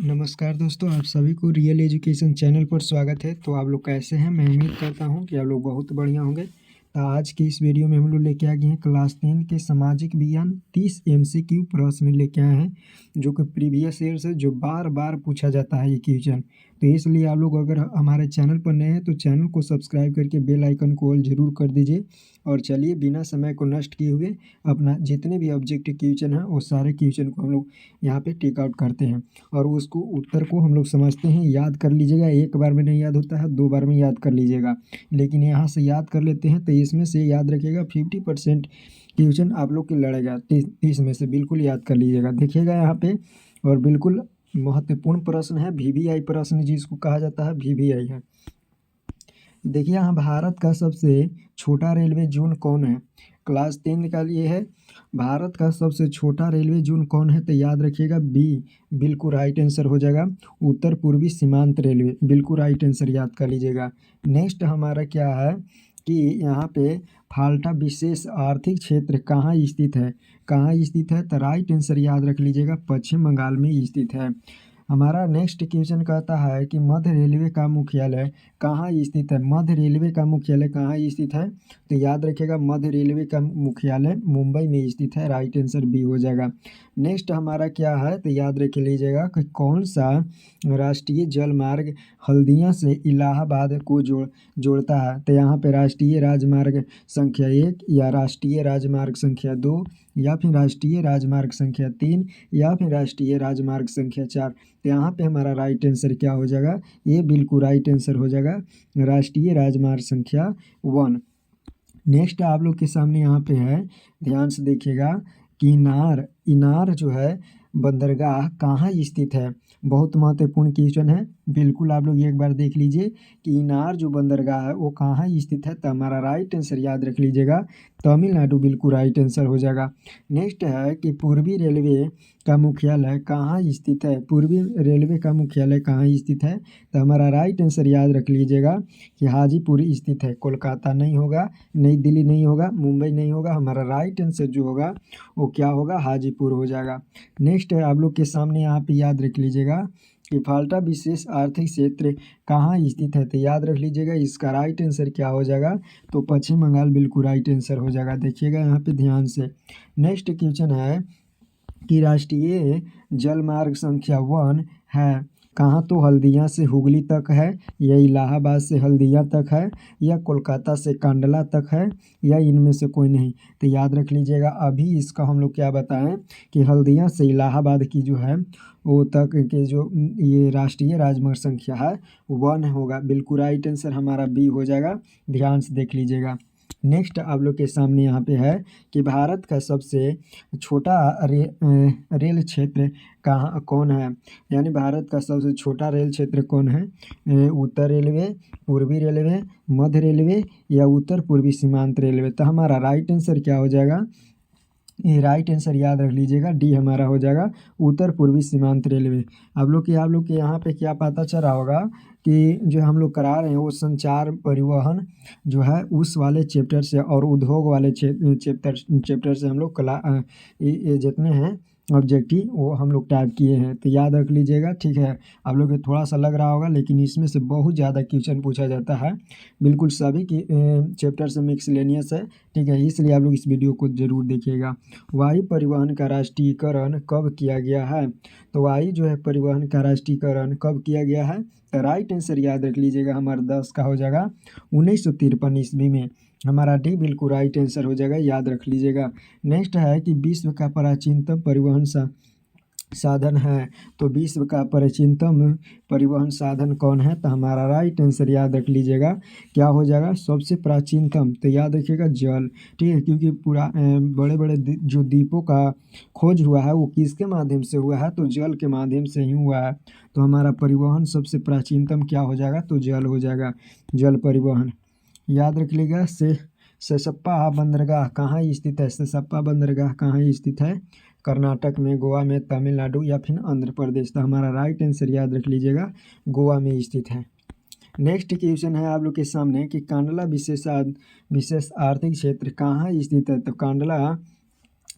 नमस्कार दोस्तों, आप सभी को रियल एजुकेशन चैनल पर स्वागत है। तो आप लोग कैसे हैं? मैं उम्मीद करता हूं कि आप लोग बहुत बढ़िया होंगे। तो आज की इस वीडियो में हम लोग लेके आ गए हैं क्लास 10 के सामाजिक विज्ञान 30 एमसीक्यू प्रश्न लेके आए हैं, जो कि प्रीवियस ईयर से जो बार बार पूछा जाता है ये क्वेश्चन। तो इसलिए आप लोग अगर हमारे चैनल पर नए हैं तो चैनल को सब्सक्राइब करके बेल आइकन को ऑल जरूर कर दीजिए। और चलिए बिना समय को नष्ट किए हुए अपना जितने भी ऑब्जेक्टिव क्वेश्चन हैं वो सारे क्वेश्चन को हम लोग यहाँ पे टेक आउट करते हैं। और उसको उत्तर को हम लोग समझते हैं, याद कर लीजिएगा। एक बार में नहीं याद होता है, 2 बार में याद कर लीजिएगा, लेकिन यहाँ से याद कर लेते हैं तो इसमें से याद रखिएगा 50% क्वेश्चन आप लोग के लड़ेगा। 30 में से बिल्कुल याद कर लीजिएगा, देखिएगा यहाँ पे। और बिल्कुल महत्वपूर्ण प्रश्न है, वीवीआई प्रश्न जिसको कहा जाता है, वीवीआई है। देखिए यहाँ, भारत का सबसे छोटा रेलवे जोन कौन है? क्लास 10 का लिए है, भारत का सबसे छोटा रेलवे जोन कौन है? तो याद रखिएगा बी बिल्कुल राइट आंसर हो जाएगा, उत्तर पूर्वी सीमांत रेलवे। बिल्कुल राइट आंसर याद कर लीजिएगा। नेक्स्ट हमारा क्या है कि यहाँ पे फाल्टा विशेष आर्थिक क्षेत्र कहाँ स्थित है? कहाँ स्थित है? तो राइट आंसर याद रख लीजिएगा, पश्चिम बंगाल में स्थित है। हमारा नेक्स्ट क्वेश्चन कहता है कि मध्य रेलवे का मुख्यालय कहाँ स्थित है? मध्य रेलवे का मुख्यालय कहाँ स्थित है? तो याद रखिएगा मध्य रेलवे का मुख्यालय मुंबई में स्थित है। राइट आंसर बी हो जाएगा। नेक्स्ट हमारा क्या है तो याद रख लीजिएगा कि कौन सा राष्ट्रीय जल मार्ग हल्दिया से इलाहाबाद को जोड़ता है? तो यहाँ पे राष्ट्रीय राजमार्ग संख्या 1 या राष्ट्रीय राजमार्ग संख्या 2 या फिर राष्ट्रीय राजमार्ग संख्या 3 या फिर राष्ट्रीय राजमार्ग संख्या 4। तो यहाँ पे हमारा राइट आंसर क्या हो जाएगा? ये बिल्कुल राइट आंसर हो जाएगा राष्ट्रीय राजमार्ग संख्या 1। नेक्स्ट आप लोग के सामने यहाँ पे है, ध्यान से देखिएगा कि इनार जो है बंदरगाह कहाँ स्थित है? बहुत महत्वपूर्ण क्वेश्चन है, बिल्कुल आप लोग एक बार देख लीजिए कि इनार जो बंदरगाह है वो कहाँ स्थित है। तो हमारा राइट आंसर याद रख लीजिएगा तमिलनाडु, बिल्कुल राइट आंसर हो जाएगा। नेक्स्ट है कि पूर्वी रेलवे का मुख्यालय कहाँ स्थित है? पूर्वी रेलवे का मुख्यालय कहाँ स्थित है? तो हमारा राइट आंसर याद रख लीजिएगा कि हाजीपुर स्थित है। कोलकाता नहीं होगा, नई दिल्ली नहीं होगा, मुंबई नहीं होगा। हमारा राइट आंसर जो होगा वो क्या होगा? हाजीपुर हो जाएगा। नेक्स्ट है आप लोग के सामने, यहाँ पे याद रख लीजिएगा कि फाल्टा विशेष आर्थिक क्षेत्र कहाँ स्थित है? तो याद रख लीजिएगा इसका राइट आंसर क्या हो जाएगा? तो पश्चिम बंगाल, बिल्कुल राइट आंसर हो जाएगा। देखिएगा यहाँ पे ध्यान से। नेक्स्ट क्वेश्चन है कि राष्ट्रीय जलमार्ग संख्या 1 है कहाँ? तो हल्दिया से हुगली तक है, या इलाहाबाद से हल्दिया तक है, या कोलकाता से कांडला तक है, या इनमें से कोई नहीं। तो याद रख लीजिएगा अभी इसका हम लोग क्या बताएं कि हल्दिया से इलाहाबाद की जो है वो तक के जो ये राष्ट्रीय राजमार्ग संख्या है 1 होगा। बिल्कुल राइट आंसर हमारा बी हो जाएगा, ध्यान से देख लीजिएगा। नेक्स्ट आप लोग के सामने यहाँ पे है कि भारत का सबसे छोटा रेल क्षेत्र कहाँ कौन है? यानी भारत का सबसे छोटा रेल क्षेत्र कौन है? उत्तर रेलवे, पूर्वी रेलवे, मध्य रेलवे या उत्तर पूर्वी सीमांत रेलवे। तो हमारा राइट आंसर क्या हो जाएगा? ये राइट आंसर याद रख लीजिएगा डी हमारा हो जाएगा, उत्तर पूर्वी सीमांत रेलवे। आप लोग के यहाँ पे क्या पता चल रहा होगा कि जो हम लोग करा रहे हैं वो संचार परिवहन जो है उस वाले चैप्टर से और उद्योग वाले चैप्टर से हम लोग ये जितने हैं ऑब्जेक्टिव वो हम लोग टाइप किए हैं। तो याद रख लीजिएगा, ठीक है। आप लोग को थोड़ा सा लग रहा होगा, लेकिन इसमें से बहुत ज़्यादा क्वेश्चन पूछा जाता है, बिल्कुल सभी की चैप्टर से मिक्सलेनियस है, ठीक है। इसलिए आप लोग इस वीडियो को ज़रूर देखिएगा। वायु परिवहन का राष्ट्रीयकरण कब किया गया है? तो वायु जो है परिवहन का राष्ट्रीयकरण कब किया गया है? तो राइट आंसर याद रख लीजिएगा हमारा 10 का हो जाएगा 1953 ईस्वी में। हमारा डी बिल्कुल राइट आंसर हो जाएगा, याद रख लीजिएगा। नेक्स्ट है कि विश्व का प्राचीनतम परिवहन साधन है, तो विश्व का प्राचीनतम परिवहन साधन कौन है? तो हमारा राइट आंसर याद रख लीजिएगा क्या हो जाएगा? सबसे प्राचीनतम, तो याद रखिएगा जल, ठीक है। क्योंकि पूरा बड़े बड़े जो द्वीपों का खोज हुआ है वो किसके माध्यम से हुआ है? तो जल के माध्यम से ही हुआ है। तो हमारा परिवहन सबसे प्राचीनतम क्या हो जाएगा? तो जल हो जाएगा, जल परिवहन। याद रख लीजिएगा सेसप्पा बंदरगाह कहाँ स्थित है? सेसप्पा बंदरगाह कहाँ स्थित है? कर्नाटक में, गोवा में, तमिलनाडु या फिर आंध्र प्रदेश। तो हमारा राइट आंसर याद रख लीजिएगा गोवा में स्थित है। नेक्स्ट क्वेश्चन है आप लोग के सामने कि कांडला विशेष आर्थिक क्षेत्र कहाँ स्थित है? तो कांडला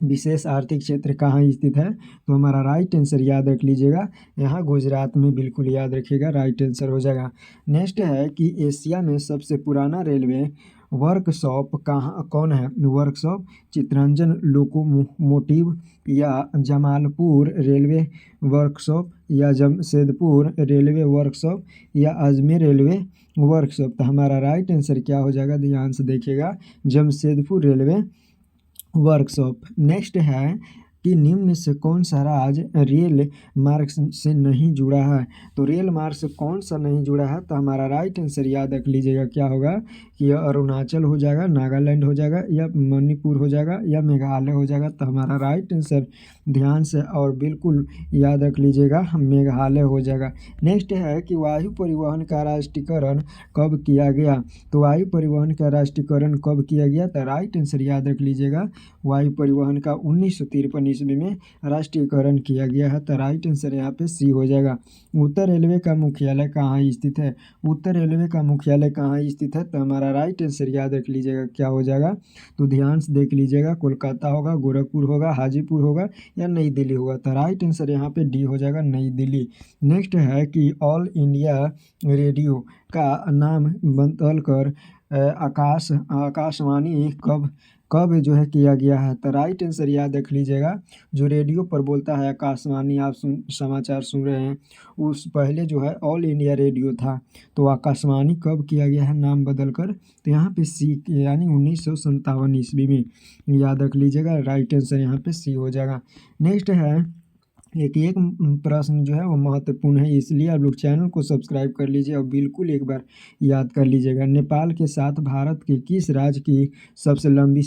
विशेष आर्थिक क्षेत्र कहाँ स्थित है? तो हमारा राइट आंसर याद रख लीजिएगा, यहाँ गुजरात में, बिल्कुल याद रखिएगा, राइट आंसर हो जाएगा। नेक्स्ट है कि एशिया में सबसे पुराना रेलवे वर्कशॉप कहाँ कौन है? वर्कशॉप चितरंजन लोकोमोटिव या जमालपुर रेलवे वर्कशॉप या जमशेदपुर रेलवे वर्कशॉप या अजमेर रेलवे वर्कशॉप। तो हमारा राइट आंसर क्या हो जाएगा? ध्यान से देखिएगा, जमशेदपुर रेलवे वर्कशॉप। नेक्स्ट है कि निम्न में से कौन सा राज्य रेल मार्ग से नहीं जुड़ा है? तो रेल मार्ग से कौन सा नहीं जुड़ा है? तो हमारा राइट आंसर याद रख लीजिएगा, क्या होगा कि अरुणाचल हो जाएगा, नागालैंड हो जाएगा, या मणिपुर हो जाएगा, या मेघालय हो जाएगा। तो हमारा राइट आंसर ध्यान से और बिल्कुल याद रख लीजिएगा, मेघालय हो जाएगा। नेक्स्ट है कि वायु परिवहन का राष्ट्रीयकरण कब किया गया? तो वायु परिवहन का राष्ट्रीयकरण कब किया गया? तो राइट आंसर याद रख लीजिएगा, वायु परिवहन का 1953 ईस्वी में राष्ट्रीयकरण किया गया है। तो राइट आंसर यहाँ पे सी हो जाएगा। उत्तर रेलवे का मुख्यालय कहाँ स्थित है? उत्तर रेलवे का मुख्यालय कहाँ स्थित है? तो हमारा राइट आंसर याद रख लीजिएगा, क्या हो जाएगा? तो ध्यान से देख लीजिएगा, कोलकाता होगा, गोरखपुर होगा, हाजीपुर होगा, या नई दिल्ली होगा। तो राइट आंसर यहाँ पे डी हो जाएगा, नई दिल्ली। नेक्स्ट है कि ऑल इंडिया रेडियो का नाम बदल कर आकाशवाणी कब जो है किया गया है? तो राइट आंसर याद रख लीजिएगा, जो रेडियो पर बोलता है आकाशवाणी, आप समाचार सुन रहे हैं, उस पहले जो है ऑल इंडिया रेडियो था। तो आकाशवाणी कब किया गया है नाम बदल कर? तो यहाँ पे सी, यानी 1957 ईस्वी में, याद रख लीजिएगा, राइट आंसर यहाँ पे सी हो जाएगा। नेक्स्ट है एक प्रश्न जो है वो महत्वपूर्ण है, इसलिए आप लोग चैनल को सब्सक्राइब कर लीजिए और बिल्कुल एक बार याद कर लीजिएगा। नेपाल के साथ भारत के किस राज्य की सबसे लंबी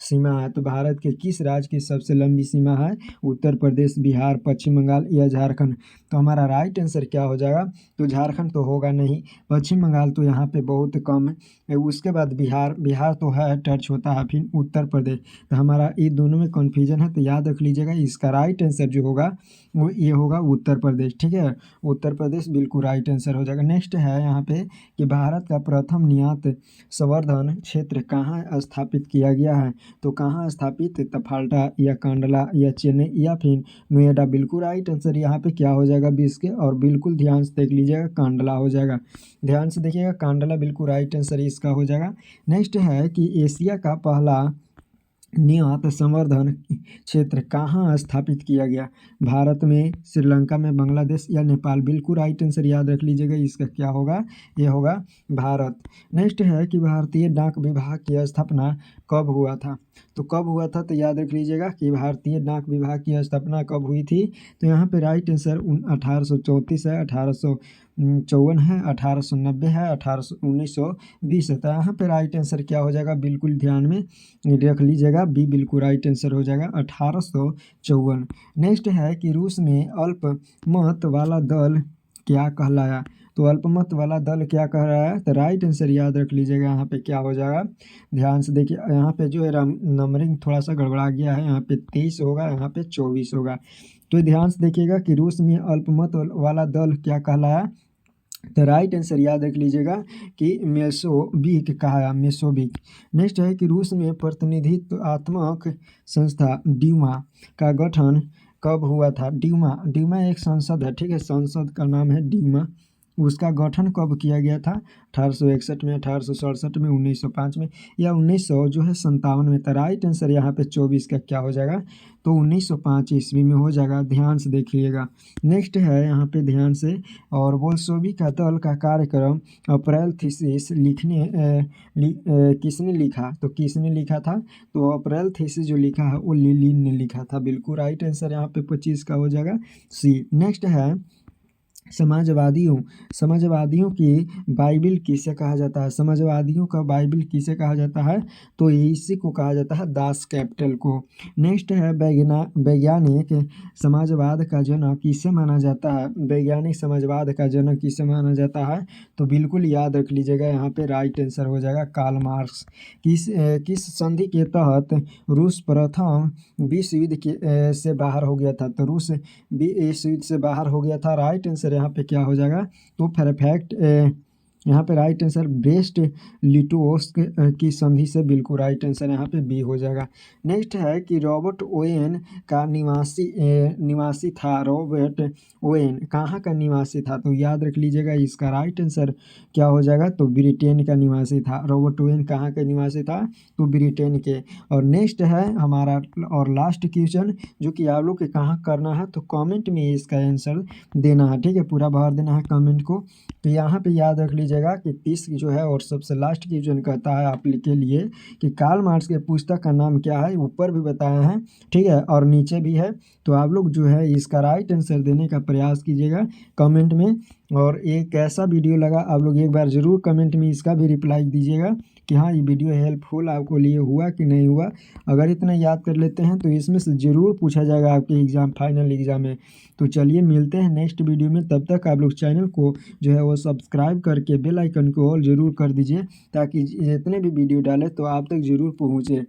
सीमा है? तो भारत के किस राज्य की सबसे लंबी सीमा है? उत्तर प्रदेश, बिहार, पश्चिम बंगाल या झारखंड। तो हमारा राइट आंसर क्या हो जाएगा? तो झारखंड तो होगा नहीं, पश्चिम बंगाल तो यहाँ पे बहुत कम है, उसके बाद बिहार तो है, टच होता है, फिर उत्तर प्रदेश। तो हमारा ये दोनों में कन्फ्यूजन है, तो याद रख लीजिएगा, इसका राइट आंसर जो होगा वो ये होगा, उत्तर प्रदेश। ठीक है, उत्तर प्रदेश बिल्कुल राइट आंसर हो जाएगा। नेक्स्ट है यहाँ पे कि भारत का प्रथम निर्यात संवर्धन क्षेत्र कहाँ स्थापित किया गया है? तो कहाँ स्थापित? तफाल्टा या कांडला या चेन्नई या फिर नोएडा। बिल्कुल राइट आंसर यहाँ पे क्या हो जाएगा? 20 के, और बिल्कुल ध्यान से देख लीजिएगा, कांडला हो जाएगा। ध्यान से देखिएगा, कांडला बिल्कुल राइट आंसर इसका हो जाएगा। नेक्स्ट है कि एशिया का पहला निर्यात संवर्धन क्षेत्र कहाँ स्थापित किया गया? भारत में, श्रीलंका में, बांग्लादेश या नेपाल। बिल्कुल राइट आंसर याद रख लीजिएगा, इसका क्या होगा? ये होगा भारत। नेक्स्ट है कि भारतीय डाक विभाग की स्थापना कब हुआ था? तो कब हुआ था? तो याद रख लीजिएगा कि भारतीय डाक विभाग की स्थापना कब हुई थी? तो यहाँ पे राइट आंसर 1834 है, 1854 है, 1890 है, 1920 है। तो यहाँ पे राइट आंसर क्या हो जाएगा? बिल्कुल ध्यान में रख लीजिएगा, बी बिल्कुल राइट आंसर हो जाएगा, 1854। नेक्स्ट है कि रूस में अल्पमत वाला दल क्या कहलाया? तो अल्पमत वाला दल क्या कह रहा है? तो राइट आंसर याद रख लीजिएगा, यहाँ पे क्या हो जाएगा? ध्यान से देखिए, यहाँ पे जो है नंबरिंग थोड़ा सा गड़बड़ा गया है, यहाँ पे 23 होगा, यहाँ पे 24 होगा। तो ध्यान से देखिएगा कि रूस में अल्पमत वाला दल क्या कहलाया? तो राइट आंसर याद रख लीजिएगा कि मेसोविक कहा, मेसोविक। नेक्स्ट है कि रूस में प्रतिनिधित्वात्मक संस्था ड्यूमा का गठन कब हुआ था? ड्यूमा एक संसद है, ठीक है, संसद का नाम है ड्यूमा। उसका गठन कब किया गया था? 1861 में, 1867 में, 1905 में, या 1900 जो है 57 में। तो राइट आंसर यहाँ पे 24 का क्या हो जाएगा? तो 1905 ईस्वी में हो जाएगा। ध्यान से देखिएगा। नेक्स्ट है यहाँ पे ध्यान से, और बोल्शेविक का दल का कार्यक्रम अप्रैल थीसिस किसने लिखा? तो किसने लिखा था? तो अप्रैल थीसिस जो लिखा है वो लेनिन ने लिखा था। बिल्कुल राइट आंसर यहाँ पे 25 का हो जाएगा, सी। नेक्स्ट है समाजवादियों की बाइबिल किसे कहा जाता है? समाजवादियों का बाइबिल किसे कहा जाता है? तो इसी को कहा जाता है दास कैपिटल को। नेक्स्ट है वैज्ञानिक समाजवाद का जनक किसे माना जाता है? वैज्ञानिक समाजवाद का जनक किसे माना जाता है? तो बिल्कुल याद रख लीजिएगा, यहाँ पे राइट आंसर हो जाएगा कार्ल मार्क्स। किस संधि के तहत रूस प्रथम विश्व युद्ध से बाहर हो गया था? तो रूस विश्व युद्ध से बाहर हो गया था। राइट आंसर यहाँ पे क्या हो जाएगा? तो परफेक्ट यहाँ पे राइट आंसर ब्रेस्ट लिटोस्क की संधि से बिल्कुल राइट आंसर यहाँ पे बी हो जाएगा। नेक्स्ट है कि रॉबर्ट ओवेन का निवासी था। रॉबर्ट ओवेन कहाँ का निवासी था? तो याद रख लीजिएगा इसका राइट आंसर क्या हो जाएगा, तो ब्रिटेन का निवासी था। रॉबर्ट ओवेन कहाँ का निवासी था? तो ब्रिटेन के। और नेक्स्ट है हमारा और लास्ट क्वेश्चन, जो कि आप लोग के कहाँ करना है, तो कमेंट में इसका आंसर देना है, ठीक है, पूरा भर देना है कमेंट को। तो यहाँ पे याद रख लीजिएगा कि 30 जो है और सबसे लास्ट क्वेश्चन कहता है आप के लिए कि कार्ल मार्क्स के पुस्तक का नाम क्या है? ऊपर भी बताया है, ठीक है, और नीचे भी है। तो आप लोग जो है इसका राइट आंसर देने का प्रयास कीजिएगा कमेंट में। और ये कैसा वीडियो लगा आप लोग एक बार ज़रूर कमेंट में इसका भी रिप्लाई दीजिएगा कि हाँ ये वीडियो हेल्पफुल आपको लिए हुआ कि नहीं हुआ। अगर इतना याद कर लेते हैं तो इसमें से ज़रूर पूछा जाएगा आपके एग्ज़ाम, फाइनल एग्ज़ाम में। तो चलिए मिलते हैं नेक्स्ट वीडियो में, तब तक आप लोग चैनल को जो है वो सब्सक्राइब करके बेल आइकन को ऑल ज़रूर कर दीजिए, ताकि जितने भी वीडियो डालें तो आप तक ज़रूर पहुँचे।